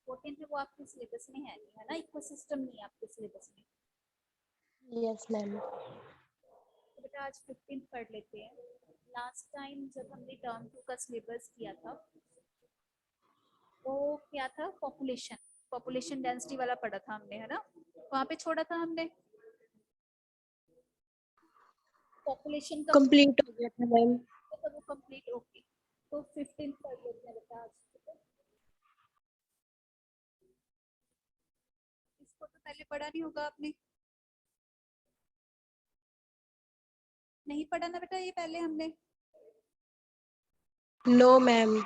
14 है वो आपके सिलेबस में है नहीं, है ना, इकोसिस्टम नहीं है आपके सिलेबस में। Yes ma'am. तो बेटा आज 15 पढ़ लेते हैं। लास्ट टाइम जब हमने टर्म 2 का सिलेबस किया था वो क्या था, पॉपुलेशन डेंसिटी वाला पढ़ा था हमने, है ना, वहां पे छोड़ा था हमने पॉपुलेशन का कंप्लीट हो गया था मैम। तो वो कंप्लीट। ओके, तो 15 पढ़ लेते हैं बेटा आज। इसको तो पहले पढ़ा नहीं होगा आपने, नहीं पढ़ा ना बेटा ये पहले हमने? No ma'am.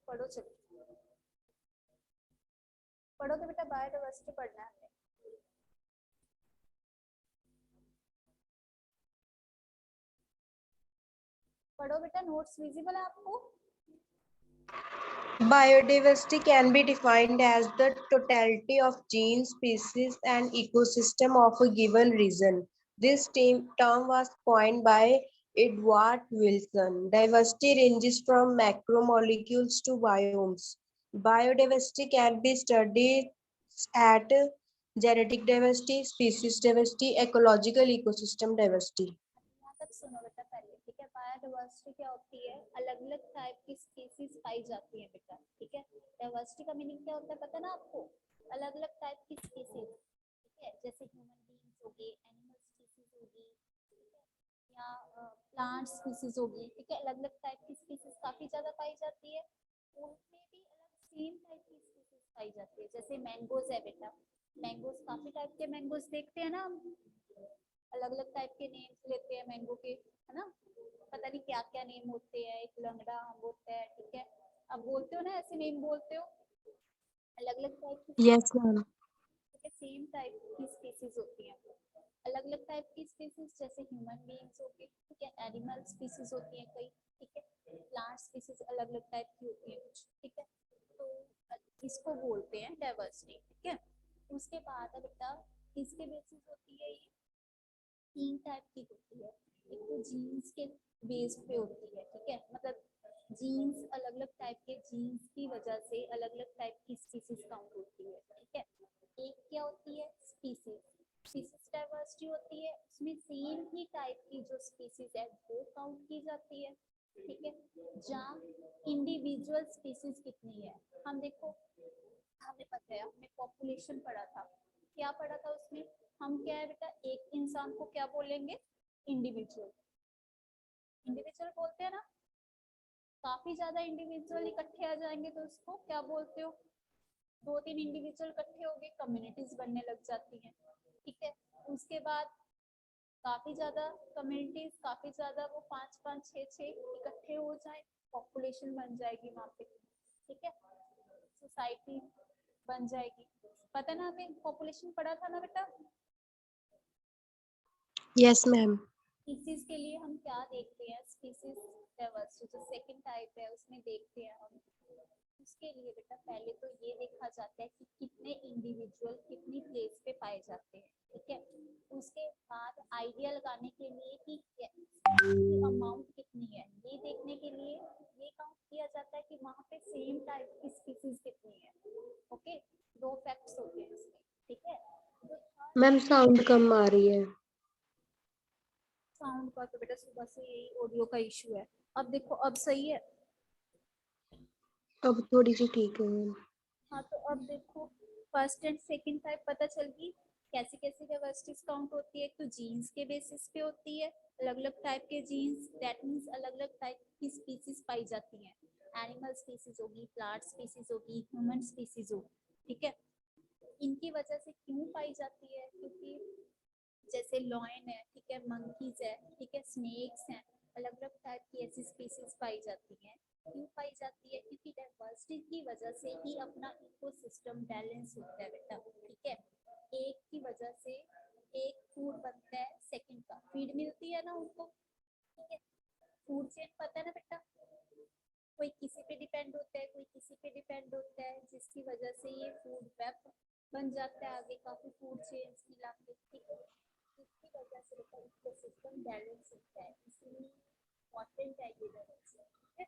पढ़ो चलो, पढ़ो तो बेटा, बायोडायवर्सिटी पढ़ना है हमने। पढ़ो बेटा, नोट्स विजिबल है आपको? Biodiversity can be defined as the totality of genes, species, and ecosystem of a given region. This term was coined by Edward Wilson. Diversity ranges from macromolecules to biomes. Biodiversity can be studied at genetic diversity, species diversity, ecological ecosystem diversity. यहाँ तक सुनो बेटा पहले, ठीक है। Biodiversity क्या होती है, अलग अलग टाइप की स्पीसीज पाई जाती है बेटा, ठीक है। डाइवर्सिटी का मीनिंग क्या होता है पता ना आपको, अलग अलग टाइप की स्पीसीज, ठीक है, जैसे ह्यूमन बीइंग्स हो गए, एनिमल स्पीसीज होगी, ठीक है, या प्लांट स्पीसीज होगी, ठीक है, अलग अलग टाइप की स्पीसीज काफी ज्यादा पाई जाती है। उनमें भी अलग सेम टाइप की स्पीसीज पाई जाती है, जैसे मैंगोज है बेटा, मैंगोज काफी टाइप के मैंगोज देखते हैं ना हम, अलग अलग टाइप के नेम्स लेते हैं मैंगो के, है ना, पता नहीं क्या क्या नेम होते हैं, एक लंगड़ा आम होता है, ठीक है, अब बोलते हो ना ऐसे नेम बोलते हो, अलग अलग टाइप की, Yes, ma'am. सेम टाइप की स्पीसीज होती हैं। अलग अलग टाइप की स्पीसीज जैसे ह्यूमन बीइंग्स हो गए, ठीक है, एनिमल स्पीसीज होती हैं कई, ठीक है, प्लांट स्पीसीज अलग अलग टाइप की होती है कुछ, ठीक है, तो इसको बोलते हैं डाइवर्सिटी, ठीक है। उसके बाद है बेटा, किसके बेसिस होती है ये, तीन टाइप की होती है। एक तो जीन्स के बेस पे होती है, ठीक है, मतलब जीन्स अलग अलग टाइप के जीन्स की वजह से अलग अलग टाइप की स्पीसीज काउंट होती है, ठीक है। एक क्या होती है, स्पीसीज, स्पीसीज डाइवर्सिटी होती है, उसमें सेम ही टाइप की जो स्पीसीज है वो काउंट की जाती है, ठीक है। जहाँ इंडिविजुअल स्पीसीज कितनी है, हम देखो, हमें पता है, हमने पॉपुलेशन पढ़ा था, क्या पढ़ा था उसमें, हम क्या है बेटा, एक इंसान को क्या बोलेंगे, इंडिविजुअल, इंडिविजुअल बोलते हैं ना। काफी ज्यादा इंडिविजुअल इकट्ठे आ जाएंगे तो उसको क्या बोलते हो, दो तीन इंडिविजुअल इकट्ठे हो गए, कम्युनिटीज बनने लग जाती हैं, ठीक है। उसके बाद काफी ज्यादा कम्युनिटीज, काफी ज्यादा वो पांच पांच छह छह इकट्ठे हो जाए, पॉपुलेशन बन जाएगी वहां पे, ठीक है, सोसाइटी बन जाएगी। पता ना, हमें पॉपुलेशन पढ़ा था ना बेटा। Yes, ma'am. स्पीसीज के लिए हम क्या देखते हैं, स्पीसीज डाइवर्सिटी जो सेकंड टाइप है उसमें देखते हैं हम, उसके लिए बेटा पहले तो ये देखा जाता है कि कितने इंडिविजुअल कितनी प्लेस पे पाए जाते हैं, ठीक है। उसके बाद आइडिया लगाने के लिए कि अमाउंट कितनी है, ये देखने के लिए ये काउंट किया जाता है कि वहां पे सेम टाइप की स्पीसीज कितनी है, ओके। दो फैक्ट्स होते हैं इसमें, ठीक है। मैम साउंड कम आ रही है। साउंड का तो बेटा सुबह से यही ऑडियो का इशू है। अब देखो, अब सही है। अब थोड़ी सी ठीक है मैम। हाँ, तो अब देखो, फर्स्ट एंड सेकंड टाइप पता चल गई, कैसे कैसे डाइवर्सिटीज काउंट होती है। एक तो जीन्स के बेसिस पे होती है, अलग अलग टाइप के जीन्स, दैट मींस अलग अलग टाइप की स्पीसीज पाई जाती हैं, एनिमल स्पीसीज होगी, प्लांट स्पीसीज होगी, ह्यूमन स्पीसीज होगी, ठीक है। इनकी वजह से क्यों पाई जाती है, क्योंकि जैसे लॉयन है, ठीक है, मंकीज है, ठीक है, स्नेक्स हैं, अलग अलग टाइप की ऐसी स्पीसीज पाई जाती हैं। क्यों पाई जाती है, क्योंकि डाइवर्सिटी की वजह से ही अपना इकोसिस्टम बैलेंस होता है बेटा, ठीक है। एक की वजह से एक फूड बनता है, सेकंड का फीड मिलती है ना उनको, ठीक है। फूड चेन पता है ना बेटा, कोई किसी पे डिपेंड होता है, कोई किसी पे डिपेंड होता है, जिसकी वजह से ये फूड वेब बन जाता है, आगे काफी फूड चेन्स मिला के, ठीक है। इसकी वजह से इकोसिस्टम बैलेंस होता है, इसलिए इम्पोर्टेंट है ये डायवर्सिटी, ठीक है।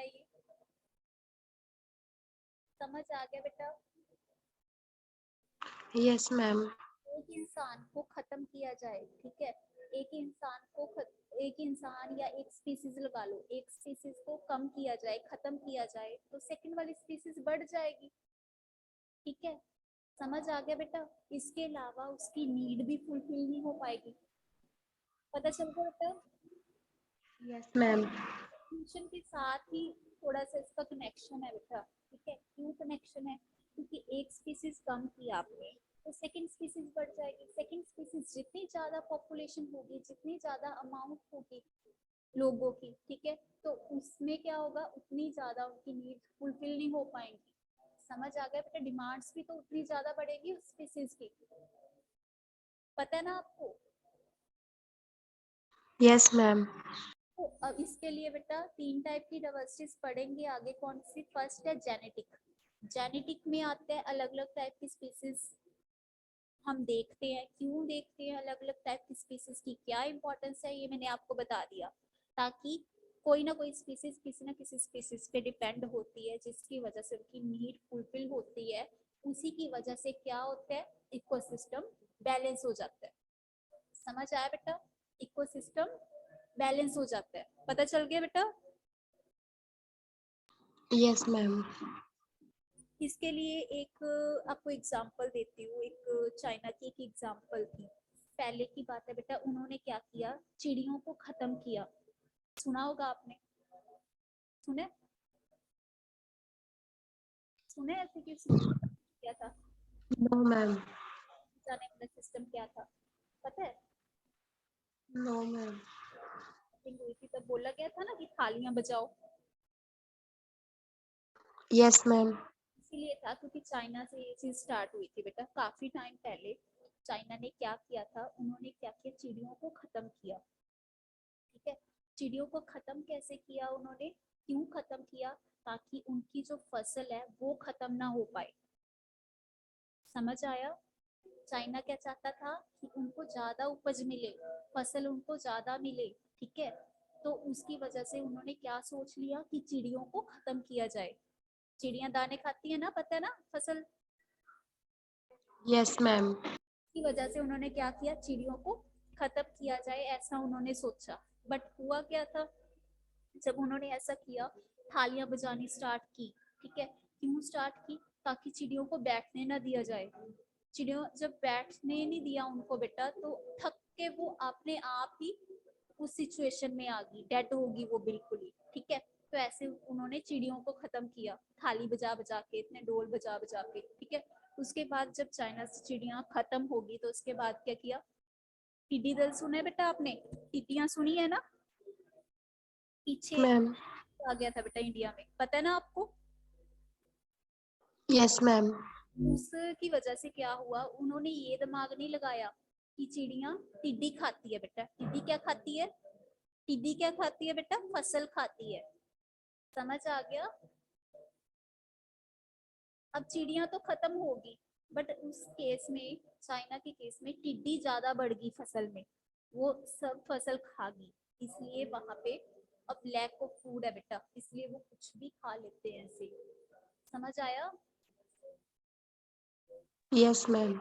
है ये? समझ आ गया बेटा? Yes, ma'am. एक इंसान को खत्म किया जाए, ठीक है, एक इंसान या एक स्पीसीज लगा लो, एक स्पीसीज को कम किया जाए, खत्म किया जाए, तो सेकंड वाली स्पीसीज बढ़ जाएगी, ठीक है? समझ आ गया बेटा? इसके अलावा उसकी नीड भी फुलफिल नहीं हो पाएगी। पता चल गया बेटा? Yes, ma'am. ट्यूशन के साथ ही थोड़ा सा इसका कनेक्शन है बेटा, ठीक है? क्यों कनेक्शन है? क्योंकि एक स्पीसीज कम किया आपने तो सेकंड स्पीसीज बढ़ जाएगी। सेकंड स्पीसीज जितनी ज्यादा पॉपुलेशन होगी, जितनी ज्यादा अमाउंट होगी लोगों की, ठीक है, तो उसमें क्या होगा, उतनी ज्यादा उनकी नीड फुलफिल नहीं हो पाएंगी। समझ आ गया बेटा? डिमांड्स भी तो उतनी ज्यादा बढ़ेगी उस स्पीसीज की। पता है ना आपको? Yes, ma'am. तो अब इसके लिए बेटा 3 टाइप की डाइवर्सिटीज पढ़ेंगे आगे। कौन सी? फर्स्ट है जेनेटिक। जेनेटिक में आते हैं अलग अलग टाइप की स्पीसीज। हम देखते हैं क्यों देखते हैं अलग अलग टाइप की स्पीसीज की, क्या इंपॉर्टेंस है, ये मैंने आपको बता दिया, ताकि कोई ना कोई स्पीसीज किसी ना किसी स्पीसीज पे डिपेंड होती है, जिसकी वजह से उनकी नीड फुलफिल होती है। उसी की वजह से क्या होता है, इकोसिस्टम बैलेंस हो जाता है। समझ आया बेटा? इकोसिस्टम बैलेंस हो जाता है। पता चल गया बेटा? Yes, ma'am. इसके लिए एक आपको एग्जांपल देती हूँ। एक चाइना की एक एग्जांपल थी। पहले की बात है बेटा, उन्होंने क्या किया, चिड़ियों को खत्म किया। सुना होगा आपने, सुने सुने ऐसे किसी क्या था? No, ma'am. जाने वाला सिस्टम क्या था पता है? No, ma'am. मीटिंग हुई थी तब बोला गया था ना कि थालियां बजाओ। Yes, ma'am. इसीलिए था क्योंकि चाइना से ये चीज स्टार्ट हुई थी बेटा, काफी टाइम पहले। चाइना ने क्या किया था, उन्होंने क्या किया, चिड़ियों को खत्म किया, ठीक है? चिड़ियों को खत्म कैसे किया उन्होंने, क्यों खत्म किया? ताकि उनकी जो फसल है वो खत्म ना हो पाए। समझ आया? चाइना क्या चाहता था कि उनको ज्यादा उपज मिले, फसल उनको ज्यादा मिले, ठीक है? तो उसकी वजह से उन्होंने क्या सोच लिया कि चिड़ियों को खत्म किया जाए। चिड़ियां दाने खाती है ना, पता है ना, फसल Yes, ma'am. की वजह से उन्होंने क्या किया, चिड़ियों को खत्म किया जाए, ऐसा उन्होंने सोचा। बट हुआ क्या था, जब उन्होंने ऐसा किया, थालियां बजानी स्टार्ट की, ठीक है? क्यों स्टार्ट की? ताकि चिड़ियों को बैठने ना दिया जाए। चिड़ियों जब बैठने नहीं दिया उनको बेटा, तो थक के वो अपने आप ही उस सिचुएशन में आ गई, डेड होगी वो बिल्कुल ही, ठीक है? तो ऐसे उन्होंने चिड़ियों को खत्म किया, थाली बजा बजा के, इतने ढोल बजा बजा के, ठीक है? उसके बाद जब चाइना से चिड़ियां खत्म होगी तो उसके बाद क्या किया, टिड्डी दल सुने बेटा आपने? टिड्डियां सुनी है ना? पीछे Ma'am. आ गया था बेटा इंडिया में, पता है ना आपको? Yes, ma'am. उसकी वजह से क्या हुआ, उन्होंने ये दिमाग नहीं लगाया कि चिड़िया टिड्डी खाती है बेटा। टिड्डी क्या खाती है? टिड्डी क्या खाती है बेटा? फसल खाती है। समझ आ गया? अब चिड़िया तो खत्म होगी, बट उस केस में, चाइना के केस में, टिड्डी ज्यादा बढ़ गई फसल में, वो सब फसल खा गई। इसलिए वहां पे अब लैक ऑफ फूड है बेटा, इसलिए वो कुछ भी खा लेते हैं ऐसे। समझ आया? Yes, ma'am.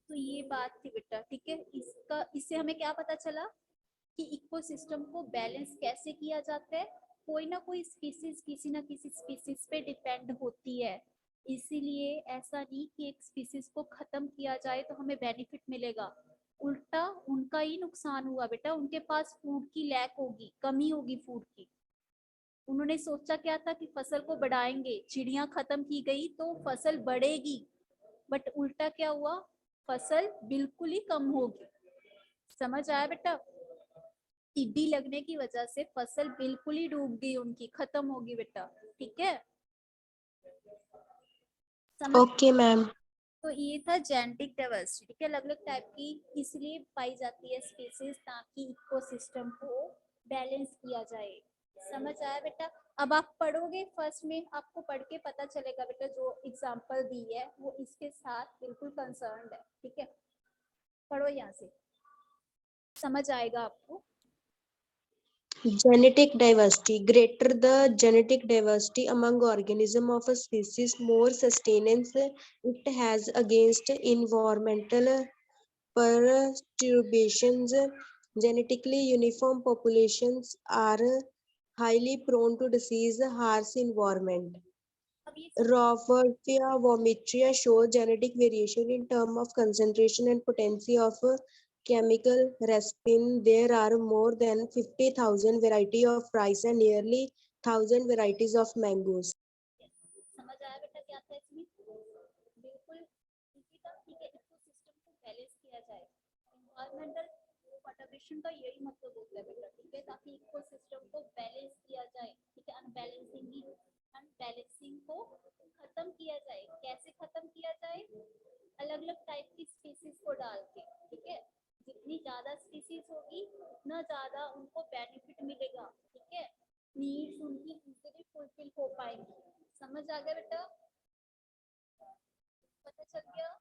तो ये बात थी बेटा, ठीक है? इससे हमें क्या पता चला कि इकोसिस्टम को बैलेंस कैसे किया जाता है। कोई ना कोई स्पीसीज किसी ना किसी स्पीसीज पे डिपेंड होती है। इसीलिए ऐसा नहीं कि एक स्पीसीज को खत्म किया जाए तो हमें बेनिफिट मिलेगा, उल्टा उनका ही नुकसान हुआ बेटा। उनके पास फूड की लैक होगी, कमी होगी फूड की। उन्होंने सोचा क्या था कि फसल को बढ़ाएंगे, चिड़िया खत्म की गई तो फसल बढ़ेगी, बट उल्टा क्या हुआ, फसल बिल्कुल ही कम होगी। समझ आया बेटा? टिड्डी लगने की वजह से फसल बिल्कुल ही डूब गई, उनकी खत्म होगी बेटा, ठीक है? समझ? Okay, ma'am. तो ये था जेनेटिक डाइवर्सिटी, ठीक है? अलग अलग टाइप की इसलिए पाई जाती है स्पीसीज, ताकि इकोसिस्टम को बैलेंस किया जाए। समझ आया बेटा? अब आप पढ़ोगे फर्स्ट में, आपको पढ़ के पता चलेगा बेटा, जो एग्जांपल दी है वो इसके साथ बिल्कुल कंसर्न्ड है, ठीक है? पढ़ो यहाँ से, समझ आएगा आपको। Genetic diversity. Greater the genetic diversity among organisms of a species, more sustenance it has against environmental perturbations. Genetically uniform populations are highly prone to disease, harsh environment. अब ये Roverfia vomitria show genetic variation in terms of concentration and potency of chemical resin. There are more than 50,000 varieties of rice and nearly 1,000 varieties of mangoes. समझ आया बेटा क्या था इसमें? बिल्कुल इसी का, ठीक है, इकोसिस्टम को बैलेंस किया जाए। एनवायरमेंटल परटर्बेशन का यही मतलब होता है बेटा, ठीक है, ताकि इकोसिस्टम को बैलेंस किया जाए, ठीक है, अनबैलेंसिंग को खत्म किया जाए। कैसे खत्म किया जाए? अलग अलग टाइप की स्पीसीज को डाल के, ठीक है, जितनी ज्यादा स्पीसीज होगी उतना ज्यादा उनको बेनिफिट मिलेगा, ठीक है, नीड्स उनकी इजीली फुलफिल हो पाएंगी। समझ आ गया बेटा? पता चल गया?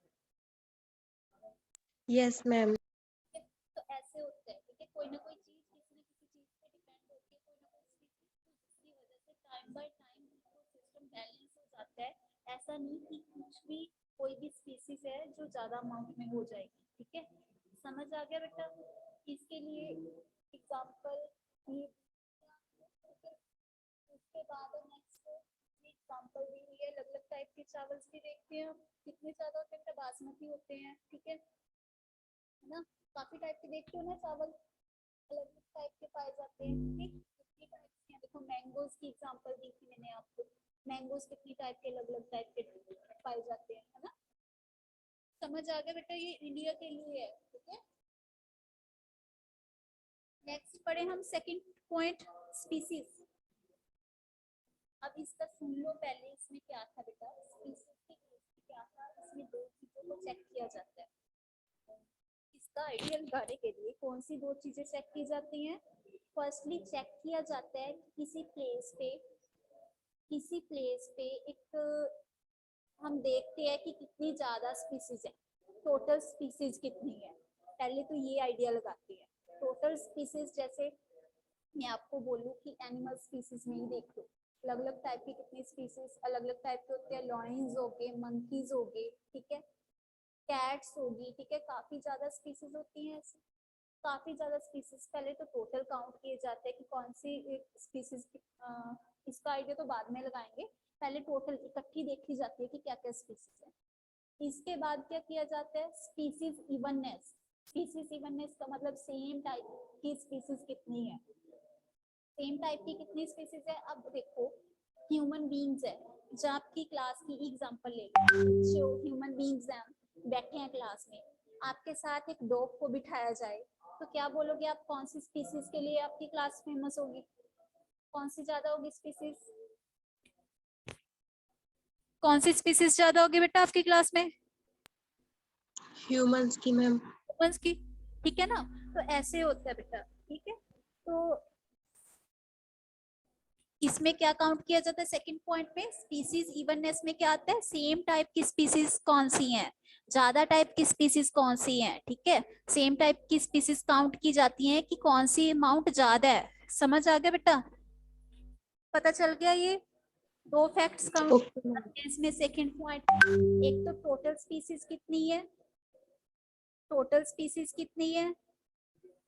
Yes, ma'am. तो ऐसे होता है, ठीक है, कोई ना कोई चीज किसी न किसी चीज पे डिपेंड होती है, कोई ना कोई स्पीसीज, तो जिसकी वजह से time by time ecosystem balance हो जाता है। ऐसा नहीं कि कुछ भी कोई भी स्पीसीज है जो ज्यादा अमाउंट में हो जाएगी, ठीक है। समझ आ गया बेटा? इसके लिए एग्जांपल ये, उसके बाद नेक्स्ट एग्जांपल दी हुई है। अलग अलग टाइप के चावल भी देखते हैं, कितने ज्यादा होते हैं? बासमती होते हैं, ठीक है ना, काफी टाइप के देखते हो ना चावल, अलग अलग टाइप के पाए जाते हैं, ठीक, कितनी टाइप के हैं। देखो मैंगोज की एग्जांपल दी थी मैंने आपको, मैंगोज कितनी टाइप के, अलग अलग टाइप के पाए जाते हैं, है ना। समझ आ गया बेटा? ये इंडिया के लिए है, ठीक है। नेक्स्ट पढ़े हम सेकंड पॉइंट, स्पीसीज। अब इसका सुन लो पहले, इसमें क्या था बेटा, स्पीसीज के केस में क्या था, इसमें दो चीजों को चेक किया जाता है। इसका आइडिया लगाने के लिए कौन सी दो चीजें चेक की जाती हैं? फर्स्टली चेक किया जाता है कि किसी प्लेस पे एक, हम देखते हैं कि कितनी ज्यादा स्पीसीज है, टोटल स्पीसीज कितनी है। पहले तो ये आइडिया लगाते हैं टोटल स्पीसीज। जैसे मैं आपको बोलूं कि एनिमल स्पीसीज में ही देख लो, अलग अलग टाइप की कितनी स्पीसीज अलग अलग टाइप के होते हैं। लॉयंस हो गए, मंकीज हो गए, ठीक है, कैट्स होगी, ठीक है, काफी ज्यादा स्पीसीज होती हैं ऐसी, काफी ज्यादा स्पीसीज। पहले तो टोटल काउंट किए जाते हैं कि कौन सी स्पीसीज, इसका आइडिया तो बाद में लगाएंगे, पहले टोटल इकट्ठी देखी जाती है कि क्या क्या स्पीसीज है। इसके बाद क्या किया जाता है? Species evenness. स्पीसीज इवननेस का मतलब सेम टाइप की स्पीसीज कितनी है, सेम टाइप की कितनी स्पीसीज है। अब देखो ह्यूमन बींग्स है, जब आपकी क्लास की एग्जांपल ले जो ह्यूमन बींग्स हैं, बैठे हैं क्लास में, आपके साथ एक डॉग को बिठाया जाए, तो क्या बोलोगे आप, कौन सी स्पीसीज के लिए आपकी क्लास फेमस होगी, कौन सी ज्यादा होगी स्पीसीज, कौन सी स्पीसीज ज्यादा होगी बेटा आपकी क्लास में? Humans की मैम। ह्यूमंस की, ठीक है ना। तो ऐसे होता है बेटा, ठीक है। तो इसमें क्या काउंट किया जाता है सेकंड पॉइंट में? स्पीसीज इवननेस में क्या आता है? सेम टाइप की स्पीसीज कौन सी हैं, ज्यादा टाइप की स्पीसीज कौन सी हैं, ठीक है, सेम टाइप की स्पीसीज काउंट की जाती हैं कि कौन सी अमाउंट ज्यादा है। समझ आ गया बेटा? पता चल गया? ये दो फैक्ट्स काउंट Okay, ma'am. इसमें सेकंड पॉइंट, एक तो टोटल स्पीसीज कितनी है, टोटल स्पीसीज कितनी है,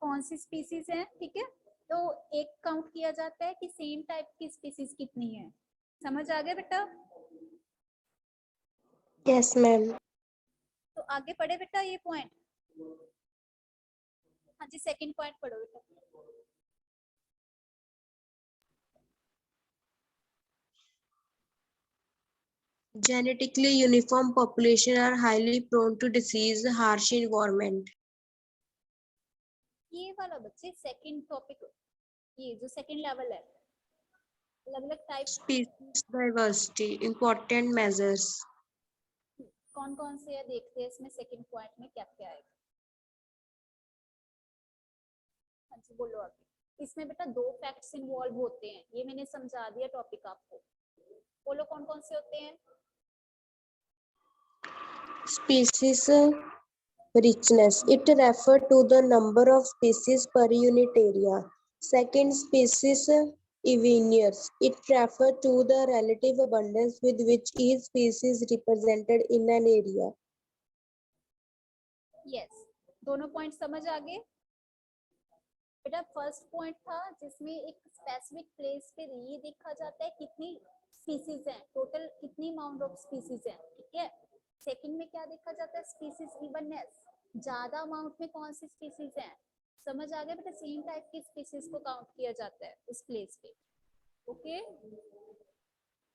कौन सी स्पीसीज है, ठीक है। तो एक काउंट किया जाता है कि सेम टाइप की स्पीसीज कितनी है। समझ आ गया बेटा? Yes, ma'am. तो आगे पढ़े बेटा ये पॉइंट। हाँ जी, सेकंड पॉइंट पढ़ो बेटा। Genetically uniform population are highly prone to disease, harsh environment. ये वाला बच्चे सेकंड टॉपिक, ये जो सेकंड लेवल है, अलग अलग type, Species diversity, important measures. कौन कौन से है देखते हैं इसमें सेकंड पॉइंट में क्या क्या आएगा। हाँ जी बोलो आगे। इसमें बेटा दो फैक्ट्स इन्वॉल्व होते हैं, ये मैंने समझा दिया टॉपिक आपको। बोलो कौन कौन से होते हैं। Species richness. It refers to the number of species per unit area. Second species Eveneers. It refers to the relative abundance with which each species represented in an area. Yes, दोनों point समझ आ गए बेटा। First point था जिसमें एक specific place पे ये देखा जाता है कितनी स्पीसीज हैं, टोटल कितनी अमाउंट ऑफ स्पीसीज हैं, ठीक है। सेकंड में क्या देखा जाता है, स्पीसीज इवननेस, ज्यादा अमाउंट में कौन सी स्पीसीज हैं। समझ आ गया बेटा, सेम टाइप की स्पीसीज को काउंट किया जाता है उस प्लेस पे। Okay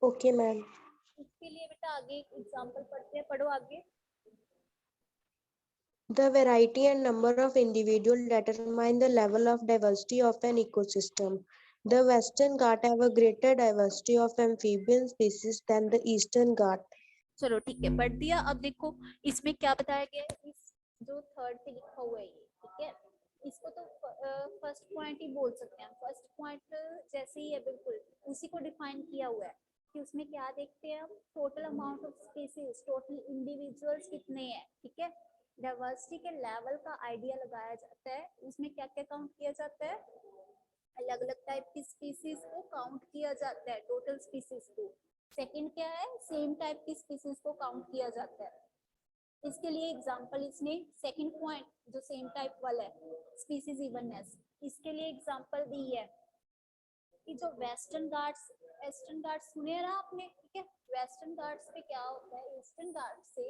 Okay, ma'am. इसके लिए बेटा आगे एक एग्जांपल पढ़ते हैं, पढ़ो आगे। The variety and number of individuals determine the level of diversity of an ecosystem. The Western Ghats have a greater diversity of amphibian species than the Eastern Ghats. चलो ठीक है, पढ़ दिया। अब देखो इसमें क्या बताया गया है, इस जो थर्ड पे लिखा हुआ है ये, ठीक है, इसको तो फर्स्ट पॉइंट ही बोल सकते हैं। फर्स्ट पॉइंट जैसे ही है बिल्कुल उसी को डिफाइन किया हुआ है कि उसमें क्या देखते हैं हम, total amount of species, total individuals कितने हैं, ठीक है। डाइवर्सिटी के लेवल का आइडिया लगाया जाता है, उसमें क्या क्या काउंट किया जाता है, अलग अलग टाइप की स्पीसीज को काउंट किया जाता है, टोटल स्पीसीज को। सेकंड क्या है, सेम टाइप की स्पीसीज को काउंट किया जाता है। इसके लिए एग्जांपल इसने सेकंड पॉइंट जो सेम टाइप वाला है, स्पीसीज इवननेस, इसके लिए एग्जांपल दी है कि जो वेस्टर्न घाट्स सुने ना आपने, ठीक है। वेस्टर्न घाट्स पे क्या होता है, ईस्टर्न घाट्स से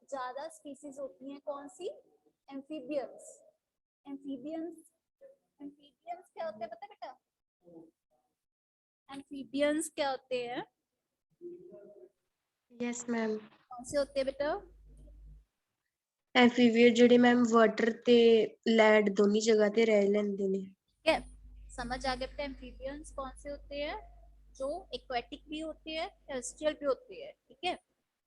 ज्यादा स्पीसीज होती हैं, कौन सी, एम्फीबियंस। एम्फीबियंस एम्फीबियंस क्या होते हैं पता है बेटा, एम्फीबियंस क्या होते हैं, Yes, ma'am. कौन से होते हैं बेटा, Amphibians ਜਿਹੜੇ मैम वाटर ਤੇ लैंड दोनों जगह ਤੇ रह लेंदे ने। ठीक है। समझ आ गया बेटा, एम्फीबियंस कौन से होते हैं, जो एक्वेटिक भी होते हैं, टेरेस्ट्रियल भी होते हैं, ठीक है।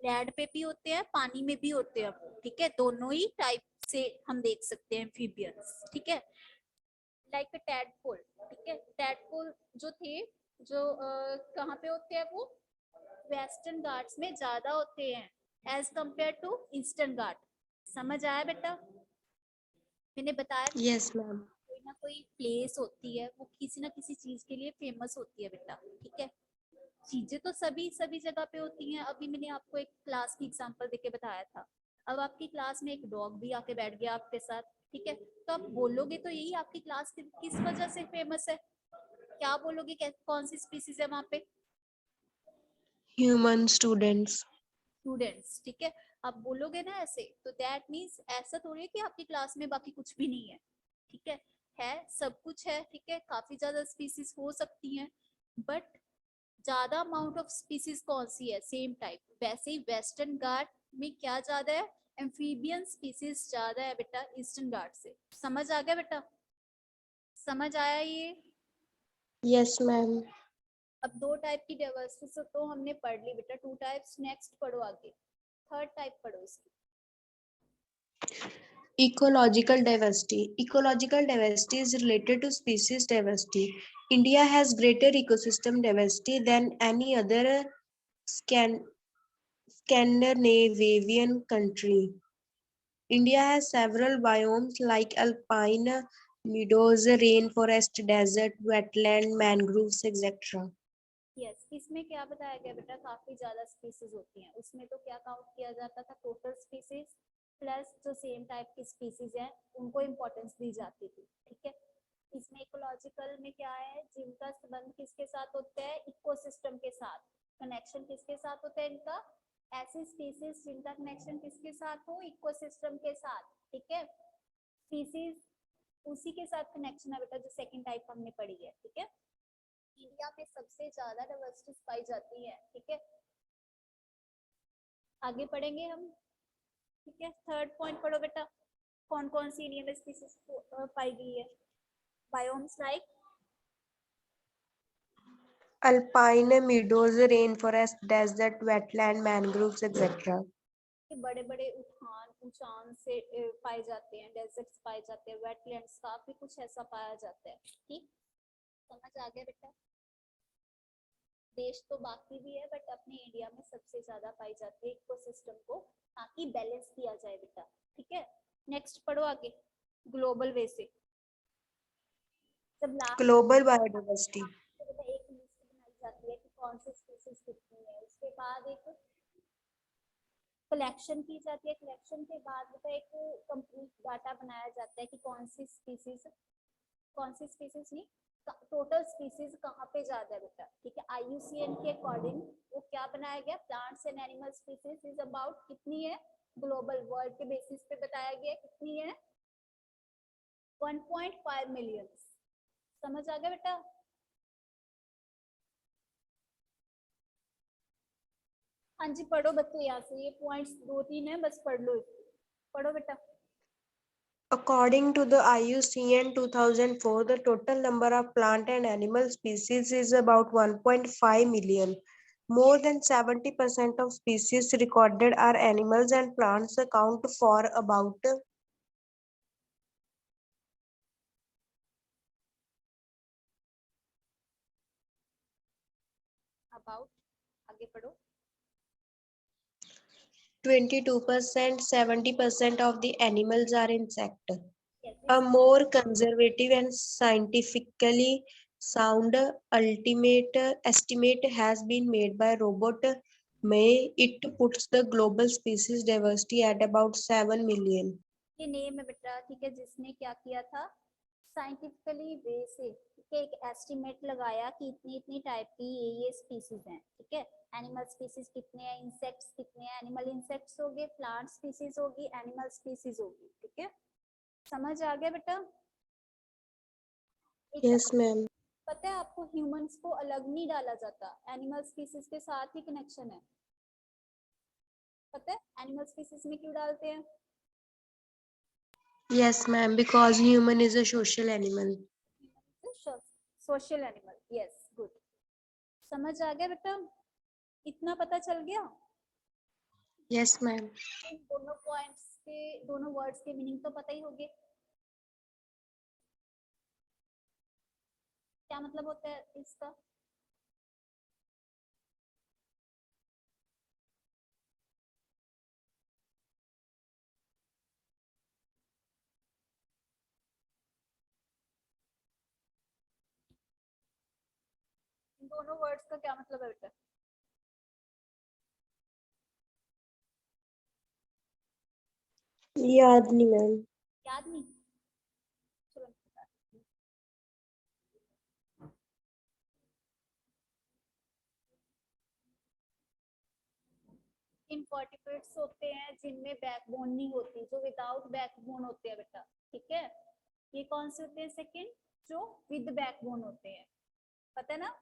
लैंड पे भी होते हैं, पानी में भी होते हैं, ठीक है। दोनों ही टाइप से हम देख सकते हैं एम्फीबियंस, ठीक है। लाइक टैडपोल, ठीक है। टैडपोल जो थे, जो कहाँ पे होते हैं वो, वेस्टर्न घाट्स में ज्यादा होते हैं एज कंपेयर टू ईस्टर्न घाट। समझ आया बेटा, मैंने बताया था Yes, ma'am. कोई ना कोई प्लेस होती है वो किसी ना किसी चीज के लिए फेमस होती है बेटा, ठीक है। चीजें तो सभी सभी जगह पे होती हैं। अभी मैंने आपको एक क्लास की एग्जांपल देके बताया था। अब आपकी क्लास में एक डॉग भी आके बैठ गया आपके साथ, ठीक है, तो आप बोलोगे तो यही आपकी क्लास किस वजह से फेमस है, क्या बोलोगे, कौन सी स्पीसीज है वहां पे, Human students. स्टूडेंट्स, ठीक है। आप बोलोगे ना ऐसे, तो दैट मीन्स ऐसा थोड़ी है कि आपकी क्लास में बाकी कुछ भी नहीं है, ठीक है सब कुछ है, ठीक है। काफी ज्यादा स्पीसीज हो सकती हैं, बट ज्यादा अमाउंट ऑफ स्पीसीज कौन सी है, सेम टाइप। वैसे ही वेस्टर्न घाट में क्या ज्यादा है, एम्फीबियन स्पीसीज ज्यादा है बेटा ईस्टर्न घाट से। समझ आ गया बेटा, समझ आया ये। Yes, ma'am. अब दो टाइप की डाइवर्सिटी तो हमने पढ़ ली बेटा, टू टाइप्स। नेक्स्ट पढ़ो आगे, थर्ड टाइप पढ़ो इसकी। Ecological diversity. Ecological diversity is related to species diversity. India has greater ecosystem diversity than any other Scandinavian country. India has several biomes like alpine, meadows, rainforest, desert, wetland, mangroves, etc. Yes, इसमें क्या बताया गया बेटा, काफी ज्यादा species होती हैं। उसमें तो क्या काउंट किया जाता था, टोटल स्पीसीज प्लस जो सेम टाइप की स्पीसीज हैं उनको इम्पोर्टेंस दी जाती थी, ठीक है। इसमें इकोलॉजिकल में क्या है, जिनका संबंध किसके साथ होता है, इकोसिस्टम के साथ। कनेक्शन किसके साथ होता है इनका, ऐसी स्पीसीज जिनका कनेक्शन किसके साथ हो, इकोसिस्टम के साथ, ठीक है। स्पीसीज उसी के साथ कनेक्शन है बेटा जो सेकंड टाइप हमने पढ़ी है, ठीक है। इंडिया में सबसे ज्यादा डाइवर्सिटी पाई जाती है, ठीक है। आगे पढ़ेंगे हम, ठीक है। थर्ड पॉइंट पढ़ो बेटा, कौन कौन सी इंडिया में स्पीसीज पाई गई है, biomes like Alpine, meadows, rainforest, desert, wetland, mangroves, etc. बड़े बड़े उठान से पाए जाते हैं, डेजर्ट्स पाए जाते हैं, वेटलैंड्स, काफी कुछ ऐसा पाया जाता है, ठीक। समझ आ गया बेटा, देश तो बाकी भी है बट अपने इंडिया में सबसे ज्यादा पाई जाती है इकोसिस्टम को, ताकि बैलेंस किया जाए बेटा, ठीक है। नेक्स्ट पढ़ो आगे, ग्लोबल वे से। जब लास्ट Global biodiversity. एक लिस्ट बनाई जाती है कि कौन सी स्पीसीज कितनी है, उसके बाद एक कलेक्शन की जाती है, कलेक्शन के बाद बेटा एक कंप्लीट डाटा बनाया जाता है कि कौन सी स्पीसीज नहीं, टोटल स्पीसीज कहाँ पे ज्यादा है बेटा, ठीक है। IUCN के अकॉर्डिंग वो क्या बनाया गया, plants and animal species is about कितनी है, ग्लोबल वर्ल्ड के बेसिस पे बताया गया कितनी है, 1.5 मिलियन। समझ आ गया बेटा? हाँ जी पढ़ो बच्चे, यहाँ से ये पॉइंट्स 2-3 है, बस पढ़ लो इसको, पढ़ो बेटा। According to the IUCN 2004, the total number of plant and animal species is about 1.5 million. More than 70% of species recorded are animals, and plants account for about about, आगे पढ़ो। 22%, 70% of the animals are insect. Yes, A more conservative and scientifically sound ultimate estimate has been made by Robert May. It puts the global species diversity at about 7 million. ये name है बेटा, ठीक है, जिसने क्या किया था, साइंटिफिकली वे से, ठीक है, एक एस्टिमेट लगाया कि इतनी इतनी टाइप की ये स्पीसीज हैं, ठीक है। एनिमल स्पीसीज कितने हैं, इंसेक्ट्स कितने हैं, एनिमल इंसेक्ट्स हो गए, प्लांट स्पीसीज होगी, एनिमल स्पीसीज होगी, ठीक है। समझ आ गया बेटा? एक Yes, ma'am. पता है आपको, ह्यूमंस को अलग नहीं डाला जाता, एनिमल स्पीसीज के साथ ही कनेक्शन है। पता है एनिमल स्पीसीज में क्यों डालते हैं? Yes, ma'am. Because human is a social animal. Social animal, yes good. समझ आ गया बेटा? इतना पता चल गया? Yes, ma'am. दोनों पॉइंट्स के, दोनों वर्ड्स के मीनिंग तो पता ही होंगे, क्या मतलब होता है इसका। इन दोनों वर्ड्स का क्या मतलब है बेटा? याद नहीं मैम। याद नहीं? चलो इनवर्टिब्रेट्स होते हैं जिनमें बैकबोन नहीं होती, जो विदाउट बैकबोन होते हैं बेटा, ठीक है। ये कौन से होते हैं सेकंड, जो विद बैकबोन होते हैं, पता है ना?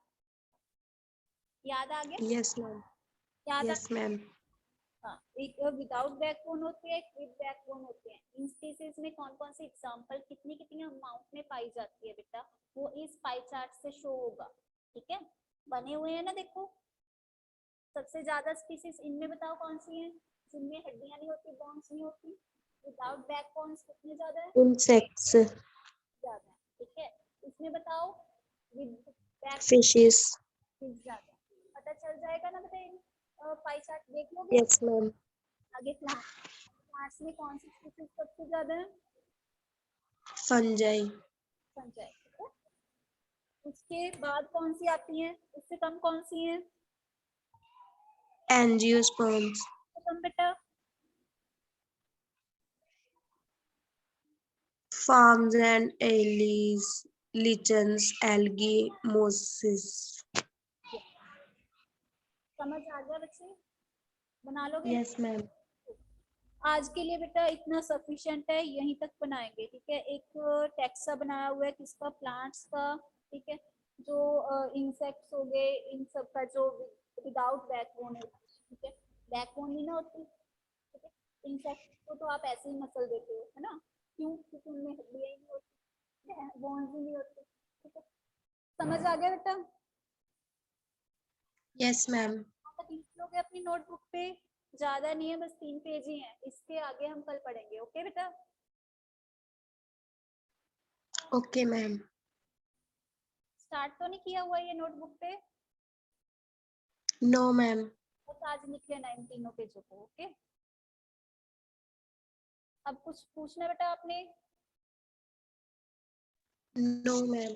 याद आ गया? Yes, ma'am. याद आ, Yes, ma'am. हाँ, एक विदाउट बैकबोन होते हैं, एक विद बैकबोन होते हैं। इन स्पीसीज में कौन कौन सी एग्जांपल कितनी कितनी अमाउंट में पाई जाती है बेटा, वो इस पाई चार्ट से शो होगा, ठीक है। बने हुए हैं ना, देखो। सबसे ज्यादा स्पीसीज इनमें बताओ कौन सी हैं, जिनमें हड्डियां नहीं होती, बोन्स नहीं होती, विदाउट बैकबोन्स कितने ज्यादा है? Insects, ज्यादा है, ठीक है। इसमें बताओ विद बैक fishes. ज्यादा, पता चल जाएगा ना बेटा, पाई चार्ट देख लोगे। Yes, ma'am. आगे प्लांट्स में कौन सी स्पीसीज सबसे ज्यादा है? Fungi, संचय, ठीक है। उसके बाद कौन सी आती है, उससे कम कौन सी है? angiosperms, कम बेटा, farms and alleys, lichens, algae, mosses. समझ आ गया बच्चे? बना लोगे? Yes, ma'am. आज के लिए बेटा इतना सफिशिएंट है, यहीं तक बनाएंगे, ठीक है। एक टेक्सा बनाया हुआ है किसका, प्लांट्स का, ठीक है। जो इंसेक्ट्स हो गए, इन सब का जो विदाउट बैकबोन होती है, ठीक है, बैकबोन नहीं ना होती, ठीक है। इंसेक्ट को तो आप ऐसे ही मसल देते हो, है ना, क्यों, क्योंकि उनमें हड्डियां ही नहीं होती, बोन्स ही नहीं होती, ठीक है। समझ आ गया बेटा? Yes, ma'am. लिख लोगे अपनी नोटबुक पे, ज्यादा नहीं है, बस 3 पेज ही है, इसके आगे हम कल पढ़ेंगे, ओके बेटा? Okay, ma'am. स्टार्ट तो नहीं किया हुआ ये नोटबुक पे? No, ma'am. बस आज लिख लेना इन तीनों पेजों को, ओके। अब कुछ पूछना बेटा आपने? No, ma'am.